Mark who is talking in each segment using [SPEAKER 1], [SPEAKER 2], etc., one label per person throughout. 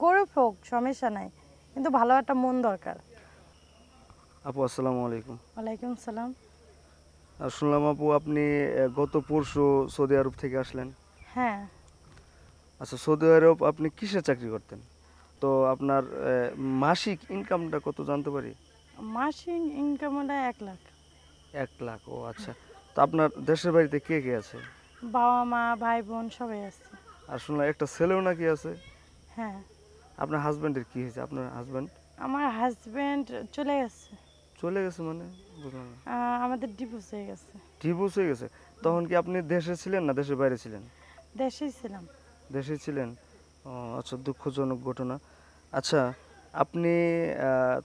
[SPEAKER 1] গরিব হোক সমস্যা নাই, কিন্তু ভালো একটা মন দরকার।
[SPEAKER 2] আপু আসসালামু আলাইকুম।
[SPEAKER 1] ওয়ালাইকুম সালাম।
[SPEAKER 2] শুনলাম আপু আপনি গত পরশু সৌদি আরব থেকে আসলেন।
[SPEAKER 1] হ্যাঁ।
[SPEAKER 2] আচ্ছা, সৌদি আরব আপনি কিসে চাকরি করতেন? তো আপনার মাসিক ইনকামটা কত জানতে পারি?
[SPEAKER 1] মাসিক ইনকাম হলো 1 লাখ।
[SPEAKER 2] 1 লাখ, ও আচ্ছা। তো আপনার দেশের বাড়িতে কে কে আছে?
[SPEAKER 1] বাবা মা ভাই বোন সবাই আছে।
[SPEAKER 2] আর শুনলাম একটা ছেলেও নাকি আছে।
[SPEAKER 1] হ্যাঁ।
[SPEAKER 2] আপনার হাজবেন্ডের কি হয়েছে? আপনার হাজবেন্ড
[SPEAKER 1] আমার হাজবেন্ড চলে গেছে।
[SPEAKER 2] চলে গেছে মানে? বুঝলাম না।
[SPEAKER 1] আমাদের ডিভোর্স হয়ে গেছে।
[SPEAKER 2] ডিভোর্স হয়ে গেছে? তখন কি আপনি দেশে ছিলেন না দেশের বাইরে ছিলেন?
[SPEAKER 1] দেশেই ছিলাম।
[SPEAKER 2] দেশে ছিলেন। ও আচ্ছা, দুঃখজনক ঘটনা। আচ্ছা, আপনি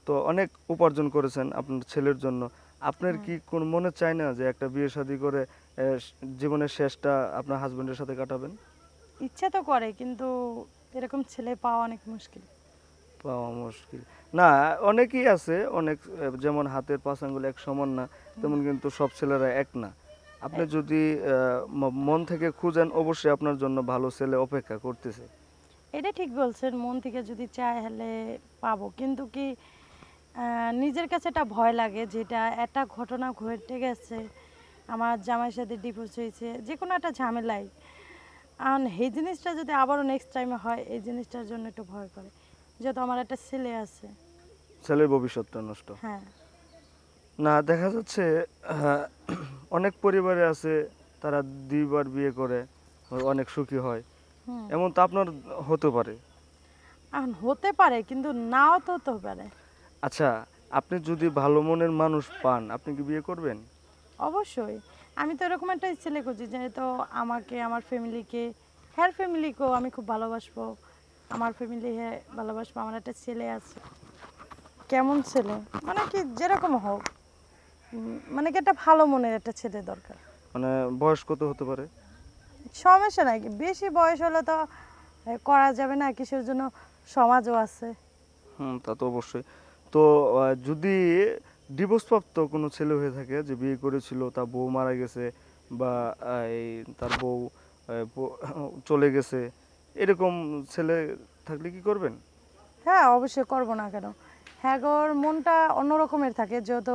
[SPEAKER 2] তো অনেক উপার্জন করেছেন আপনার ছেলের জন্য। আপনার কি কোনো মনে চায় না যে একটা বিয়ে শাদী করে জীবনের শেষটা আপনার হাজবেন্ডের সাথে কাটাবেন?
[SPEAKER 1] ইচ্ছা তো করে, কিন্তু এরকম ছেলে পাওয়া অনেক মুশকিল।
[SPEAKER 2] পাওয়া মুশকিল। না, অনেকেই আছে, অনেক যেমন হাতের 5 আঙ্গুল এক সমান না, তেমন কিন্তু সব ছেলেরা এক না। আপনি যদি মন থেকে খুঁজেন, অবশ্যই আপনার জন্য ভালো ছেলে অপেক্ষা করতেছে।
[SPEAKER 1] এটা ঠিক বলছেন, মন থেকে যদি চায় হলে পাবো, কিন্তু কি নিজের কাছে একটা ভয় লাগে, যেটা একটা ঘটনা ঘটে গেছে, আমার জামাইয়ের সাথে ডিভোর্স হয়েছে, যে কোনো একটা ঝামেলায়। আর এই জিনিসটা যদি আবারও নেক্সট টাইমে হয়, এই জিনিসটার জন্য একটু ভয় করে, যেহেতু আমার একটা ছেলে আছে।
[SPEAKER 2] ছেলের ভবিষ্যৎটা নষ্ট।
[SPEAKER 1] হ্যাঁ।
[SPEAKER 2] না, দেখা যাচ্ছে অনেক পরিবারে আছে তারা 2বার বিয়ে করে অনেক সুখী হয়।
[SPEAKER 1] হুম।
[SPEAKER 2] এমন তো আপনার হতে পারে।
[SPEAKER 1] এখন হতে পারে, কিন্তু নাও তো হতে পারে।
[SPEAKER 2] আচ্ছা, আপনি যদি ভালো মনের মানুষ পান, আপনি কি বিয়ে করবেন?
[SPEAKER 1] অবশ্যই। আমি তো এরকম একটা ছেলে খুঁজি, যেহেতু আমাকে, আমার ফ্যামিলিকে, হ্যার ফ্যামিলিকেও আমি খুব ভালোবাসবো, আমার ফ্যামিলি হ্যাঁ ভালোবাসবো। আমার একটা ছেলে আছে। কেমন ছেলে মানে কি, যেরকম হোক, মানে কি একটা ভালো মনের একটা ছেলে দরকার।
[SPEAKER 2] মানে বয়স কত হতে পারে?
[SPEAKER 1] সমস্যা নাই, বেশি বয়স হলে তো করা যাবে না, কিসের জন্য, সমাজও আছে।
[SPEAKER 2] হুম, তা তো অবশ্যই। তো যদি ডিভোর্স প্রাপ্ত কোনো ছেলে হয়ে থাকে, যে বিয়ে করেছিল, তার বউ মারা গেছে, বা এই তার বউ চলে গেছে, এরকম ছেলে থাকলে কি করবেন?
[SPEAKER 1] হ্যাঁ, অবশ্যই করবো না কেন। হ্যাঁ গোর মনটা অন্য রকমের থাকে, যেহেতু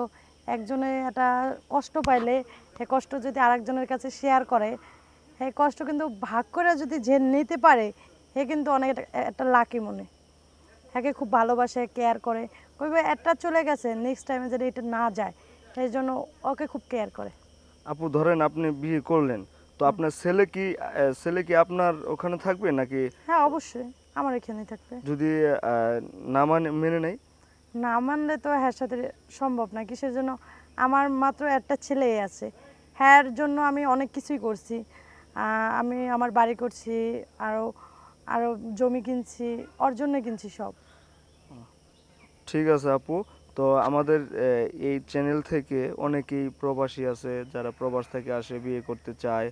[SPEAKER 1] একজনে একটা কষ্ট পাইলে সে কষ্ট যদি আরেকজনের কাছে শেয়ার করে, সেই কষ্ট কিন্তু ভাগ করে যদি যে নিতে পারে, সে কিন্তু অনেক একটা লাকি মনে। হ্যাঁকে খুব ভালোবাসে, কেয়ার করে। কইবে একটা চলে গেছে, নেক্সট টাইমে যদি এটা না যায়, সেই জন্য ওকে খুব কেয়ার করে।
[SPEAKER 2] আপু ধরেন আপনি বিয়ে করলেন, তো আপনার ছেলে কি আপনার ওখানে থাকবে নাকি?
[SPEAKER 1] হ্যাঁ, অবশ্যই আমার এখানেই থাকবে।
[SPEAKER 2] যদি না মেনে নেয়?
[SPEAKER 1] না মানলে তো হ্যার সাথে সম্ভব না। কিসের জন্য, আমার মাত্র একটা ছেলেই আছে, হ্যার জন্য আমি অনেক কিছুই করছি। আমি আমার বাড়ি করছি, আরও আরও জমি কিনছি, ওর জন্য কিনছি সব।
[SPEAKER 2] ঠিক আছে আপু। তো আমাদের এই চ্যানেল থেকে অনেকেই প্রবাসী আছে, যারা প্রবাস থেকে আসে বিয়ে করতে চায়,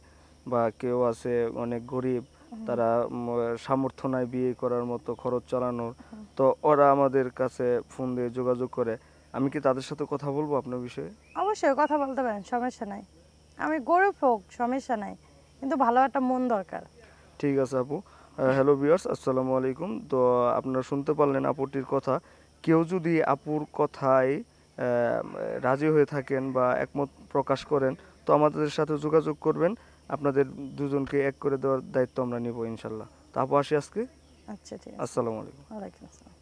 [SPEAKER 2] বা কেউ আছে অনেক গরিব, তারা সামর্থ্য নাই বিয়ে করার মতো খরচ চালানোর। তো ওরা আমাদের কাছে ফোন দিয়ে যোগাযোগ করে। আমি কি তাদের সাথে কথা বলবো আপনার বিষয়ে?
[SPEAKER 1] অবশ্যই কথা বলতে পারেন, সমস্যা নাই। আমি গরিব হোক সমস্যা নাই, কিন্তু ভালো একটা মন দরকার।
[SPEAKER 2] ঠিক আছে আপু। হ্যালো ভিউয়ার্স, আসসালামু আলাইকুম। তো আপনারা শুনতে পারলেন আপুটির কথা। কেউ যদি আপুর কথায় রাজি হয়ে থাকেন বা একমত প্রকাশ করেন, তো আমাদের সাথে যোগাযোগ করবেন। আপনাদের দুজনকে এক করে দেওয়ার দায়িত্ব আমরা নিব ইনশাল্লাহ। তা আপু আসি আজকে।
[SPEAKER 1] আচ্ছা, ঠিক আছে।
[SPEAKER 2] আসসালামু আলাইকুম।
[SPEAKER 1] ওয়ালাইকুম আসসালাম।